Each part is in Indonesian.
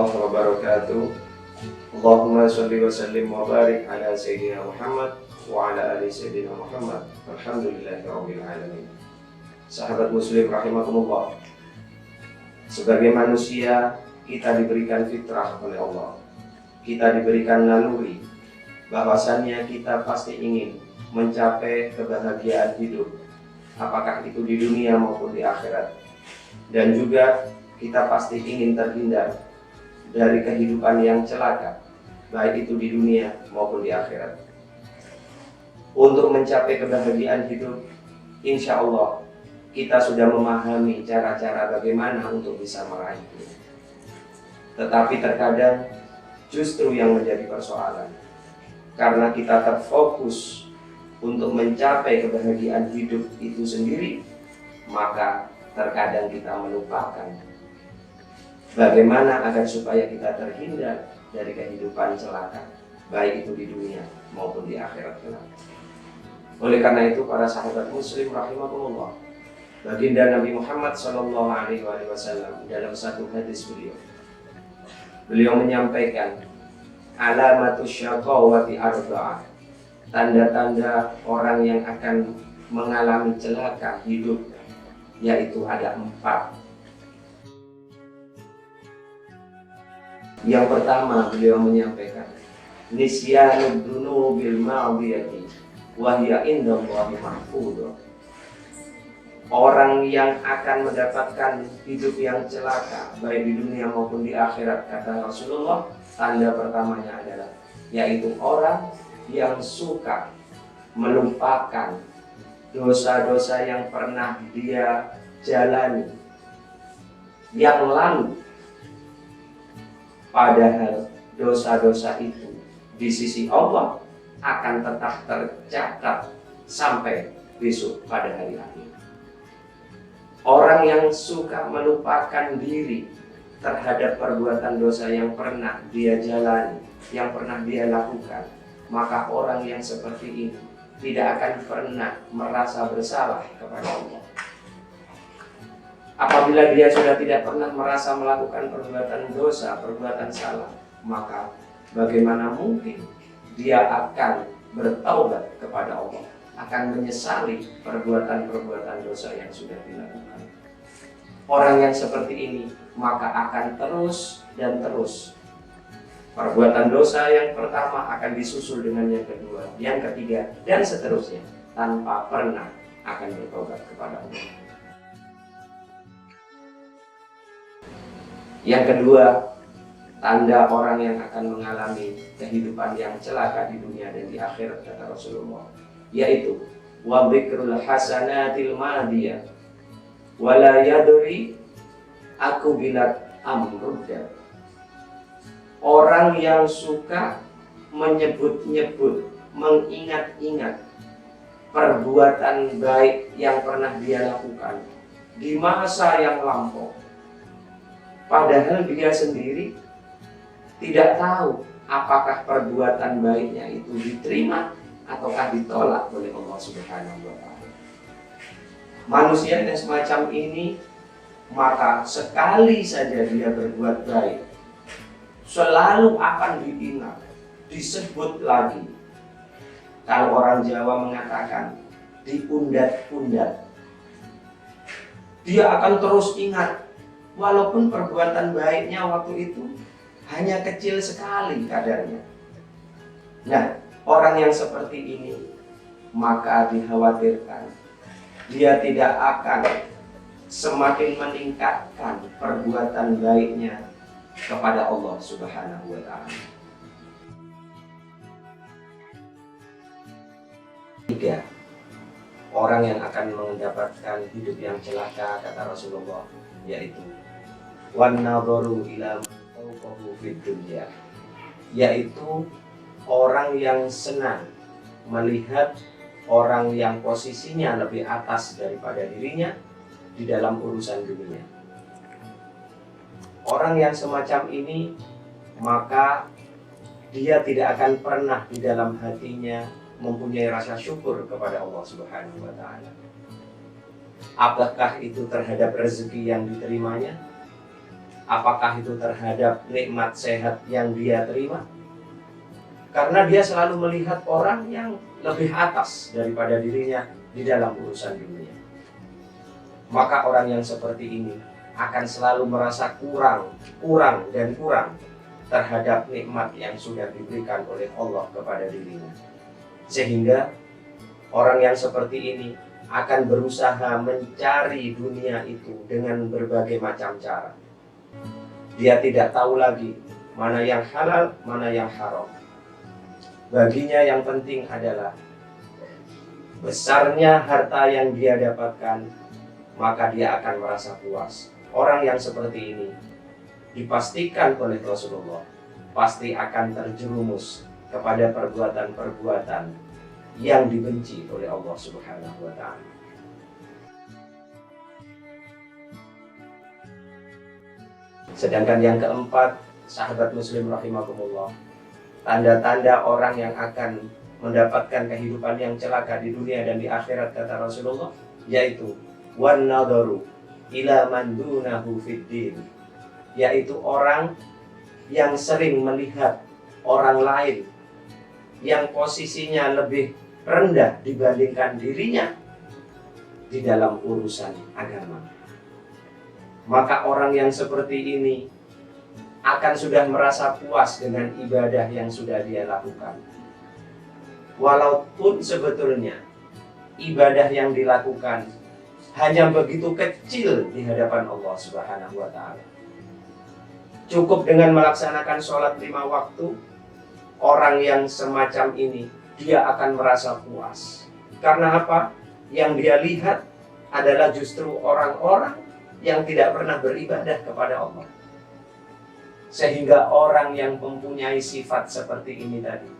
warahmatullahi wabarakatuh. Allahumma sholli wa sallim wa barik ala Sayyidina Muhammad wa ala ali Sayyidina Muhammad. Alhamdulillahirabbil alamin. Sahabat muslim rahimakumullah. Sebagai manusia, kita diberikan fitrah oleh Allah. Kita diberikan naluri bahwasannya kita pasti ingin mencapai kebahagiaan hidup, apakah itu di dunia maupun di akhirat. Dan juga kita pasti ingin terhindar dari kehidupan yang celaka, baik itu di dunia maupun di akhirat. Untuk mencapai kebahagiaan hidup, insya Allah kita sudah memahami cara-cara bagaimana untuk bisa meraihnya. Tetapi terkadang justru yang menjadi persoalan, karena kita terfokus untuk mencapai kebahagiaan hidup itu sendiri, maka terkadang kita melupakan bagaimana agar supaya kita terhindar dari kehidupan celaka, baik itu di dunia maupun di akhirat kelak. Oleh karena itu, para sahabat muslim rahimakumullah, baginda Nabi Muhammad SAW dalam satu hadis beliau menyampaikan, alamatus syaqawati arba'ah, tanda-tanda orang yang akan mengalami celaka hidup, yaitu ada 4. Yang pertama, beliau menyampaikan, nisyanud dunubil ma'diyati wa hiya indallahi mahfudhah. Orang yang akan mendapatkan hidup yang celaka, baik di dunia maupun di akhirat, kata Rasulullah, tanda pertamanya adalah yaitu orang yang suka melupakan dosa-dosa yang pernah dia jalani yang lalu, padahal dosa-dosa itu di sisi Allah akan tetap tercatat sampai besok pada hari akhir. Orang yang suka melupakan diri terhadap perbuatan dosa yang pernah dia jalani, yang pernah dia lakukan, maka orang yang seperti ini tidak akan pernah merasa bersalah kepada Allah. Apabila dia sudah tidak pernah merasa melakukan perbuatan dosa, perbuatan salah, maka bagaimana mungkin dia akan bertaubat kepada Allah, akan menyesali perbuatan-perbuatan dosa yang sudah dilakukan. Orang yang seperti ini maka akan terus dan terus, perbuatan dosa yang pertama akan disusul dengan yang kedua, yang ketiga, dan seterusnya, tanpa pernah akan bertobat kepada Allah. Yang kedua, tanda orang yang akan mengalami kehidupan yang celaka di dunia dan di akhirat, kata Rasulullah, yaitu wa dzikrul hasanatil madiyah wala yadri aku bilat amrudda. Orang yang suka menyebut-nyebut, mengingat-ingat perbuatan baik yang pernah dia lakukan di masa yang lampau, padahal dia sendiri tidak tahu apakah perbuatan baiknya itu diterima ataukah ditolak oleh Allah Subhanahu wa Ta'ala. Manusia yang semacam ini, maka sekali saja dia berbuat baik, selalu akan diingat, disebut lagi. Kalau orang Jawa mengatakan diundat-undat, dia akan terus ingat, walaupun perbuatan baiknya waktu itu hanya kecil sekali kadarnya. Nah, orang yang seperti ini maka dikhawatirkan dia tidak akan semakin meningkatkan perbuatan baiknya kepada Allah Subhanahu wa Ta'ala. 3. Orang yang akan mendapatkan hidup yang celaka, kata Rasulullah, yaitu wan nadharu ila fawqahu fid dunya, yaitu orang yang senang melihat orang yang posisinya lebih atas daripada dirinya di dalam urusan dunia. Orang yang semacam ini, maka dia tidak akan pernah di dalam hatinya mempunyai rasa syukur kepada Allah Subhanahu wa Ta'ala. Apakah itu terhadap rezeki yang diterimanya, Apakah itu terhadap nikmat sehat yang dia terima? Karena dia selalu melihat orang yang lebih atas daripada dirinya di dalam urusan dunia. Maka orang yang seperti ini akan selalu merasa kurang terhadap nikmat yang sudah diberikan oleh Allah kepada dirinya. Sehingga orang yang seperti ini akan berusaha mencari dunia itu dengan berbagai macam cara. Dia tidak tahu lagi mana yang halal, mana yang haram. Baginya yang penting adalah besarnya harta yang dia dapatkan, maka dia akan merasa puas. Orang yang seperti ini dipastikan oleh Rasulullah pasti akan terjerumus kepada perbuatan-perbuatan yang dibenci oleh Allah Subhanahu wa Ta'ala. Sedangkan yang keempat, sahabat muslim rahimakumullah, tanda-tanda orang yang akan mendapatkan kehidupan yang celaka di dunia dan di akhirat, kata Rasulullah, yaitu wan nadaru ila man dunahu fid din, yaitu orang yang sering melihat orang lain yang posisinya lebih rendah dibandingkan dirinya di dalam urusan agama. Maka orang yang seperti ini akan sudah merasa puas dengan ibadah yang sudah dia lakukan. Walaupun sebetulnya ibadah yang dilakukan hanya begitu kecil di hadapan Allah Subhanahu wa Ta'ala. Cukup dengan melaksanakan sholat 5 waktu, orang yang semacam ini dia akan merasa puas. Karena apa? Yang dia lihat adalah justru orang-orang yang tidak pernah beribadah kepada Allah. Sehingga orang yang mempunyai sifat seperti ini tadi,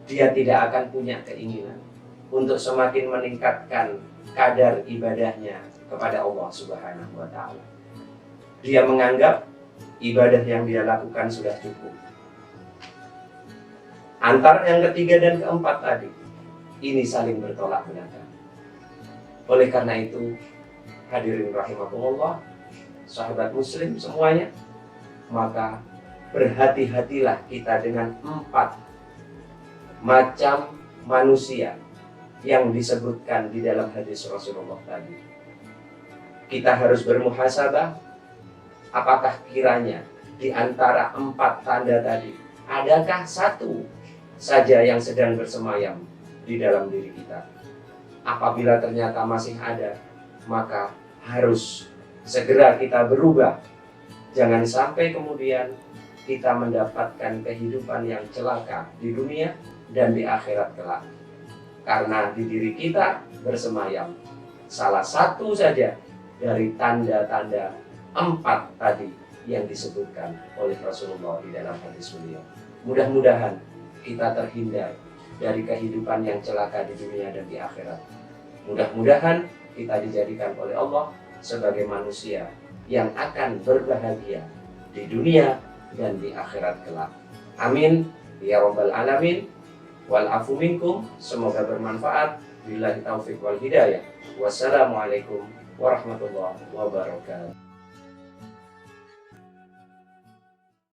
dia tidak akan punya keinginan untuk semakin meningkatkan kadar ibadahnya kepada Allah Subhanahu wa Ta'ala. Dia menganggap ibadah yang dia lakukan sudah cukup. Antara yang ketiga dan keempat tadi, ini saling bertolak belakang. Oleh karena itu, hadirin rahimakumullah, sahabat muslim semuanya, maka berhati-hatilah kita dengan 4 macam manusia yang disebutkan di dalam hadis Rasulullah tadi. Kita harus bermuhasabah, apakah kiranya di antara 4 tanda tadi, adakah satu saja yang sedang bersemayam di dalam diri kita? Apabila ternyata masih ada, maka harus segera kita berubah. Jangan sampai kemudian kita mendapatkan kehidupan yang celaka di dunia dan di akhirat kelak. Karena di diri kita bersemayam salah satu saja dari tanda-tanda 4 tadi yang disebutkan oleh Rasulullah di dalam hadis beliau. Mudah-mudahan kita terhindar dari kehidupan yang celaka di dunia dan di akhirat. Mudah-mudahan kita dijadikan oleh Allah sebagai manusia yang akan berbahagia di dunia dan di akhirat kelak. Amin ya rabbal alamin. Wal afu minkum. Semoga bermanfaat. Billahi taufiq wal hidayah. Wassalamualaikum warahmatullahi wabarakatuh.